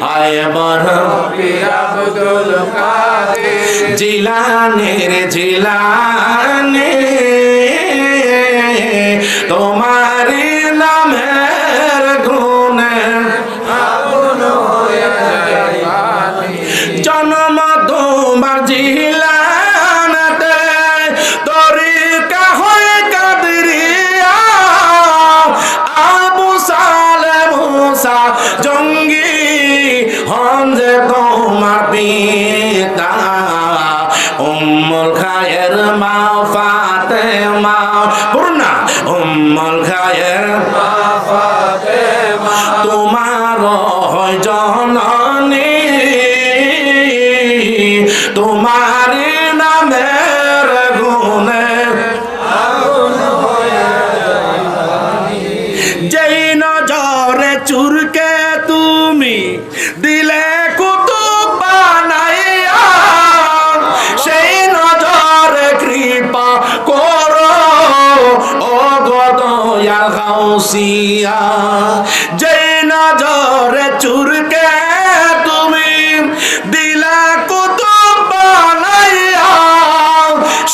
আয় বড় আব্দুল কাদের জিলানি রে জিলানি তোমার নামের গুণে আগুন হয়ে যায় পানি জন্ম তোমার জিলানতে তরিকা হয়ে কাদরিয়া আবু সালে মুসা জঙ্গি হন যে তোমার পিতা উম্মুল খায়ের মা ফাতেমা পূর্ণা উম্মুল খায়ের মা ফাতেমা তোমার হয় জননী তোমার নামের গুণে আগুন হয়ে যায় পানি যেই নজরে চুরকে তুমি দিলে কুতুব বানাইয়া সেই নজরে কৃপা করো ও গদয়া গাউসিয়া যেই নজরে চুরকে তুমি দিলা কুতুব বানাইয়া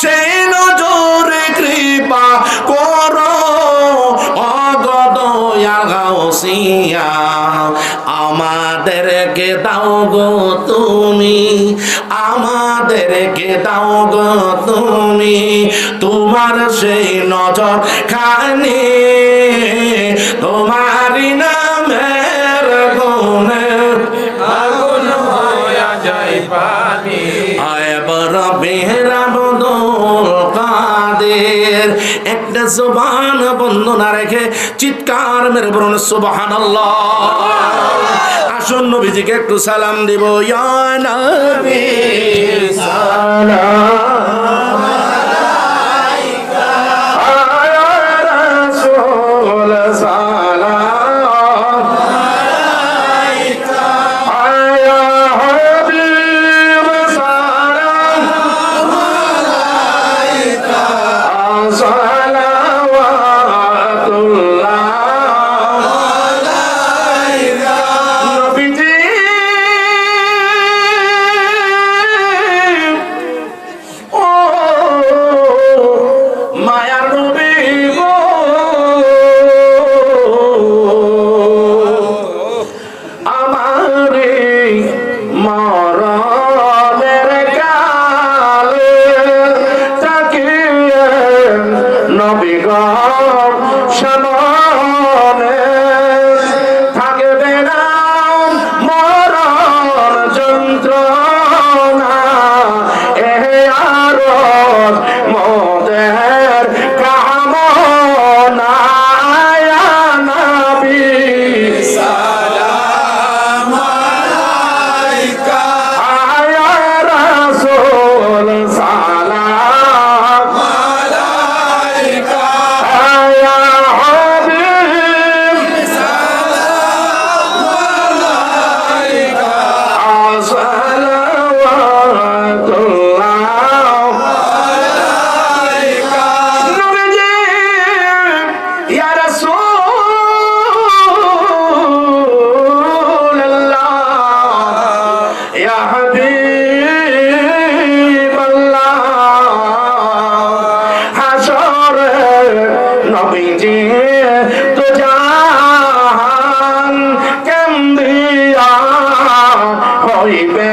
সেই নজরে কৃপা করো ও গদয়া গাউসিয়া আমাদেরকে দাও গো তুমি আমাদেরকে দাও গো তুমি তোমার সেই নজর খানি তোমারি নামের গুণে আগুন হয়ে যায় পানি আয় বড় বেহরা আব্দুল কাদের একটা জবান বন্ধ না রেখে চিৎকার মেরে বলুন সুবহানাল্লাহ আসুন নবীজিকে একটু সালাম দিব ইয়া নবী সালাম আলাইকা ইয়া রাসূল সালাম আলাইকা ইয়া হাবিব সালাম আলাইকা সালাওয়াতুল্লাহ নবীজি ও মায়ার নবী গো আমারে মরণের কালে তাকিয়ে নবী গো সামনে থাকবে না মরণ যন্ত্রণা এ আরত মোদের কামনা ইয়া নবী সালাম আলাইকা ইয়া রাসূল সালাম আলাইকা ইয়া হাবিব সালাম আলাইকা সালাওয়াতুল্লাহ আলাইকা নবীজি ইয়া রাসূলুল্লাহ ইয়া হাবিবাল্লাহ হাসরে নবীজি তো জাহান কেমদিয়া হইবে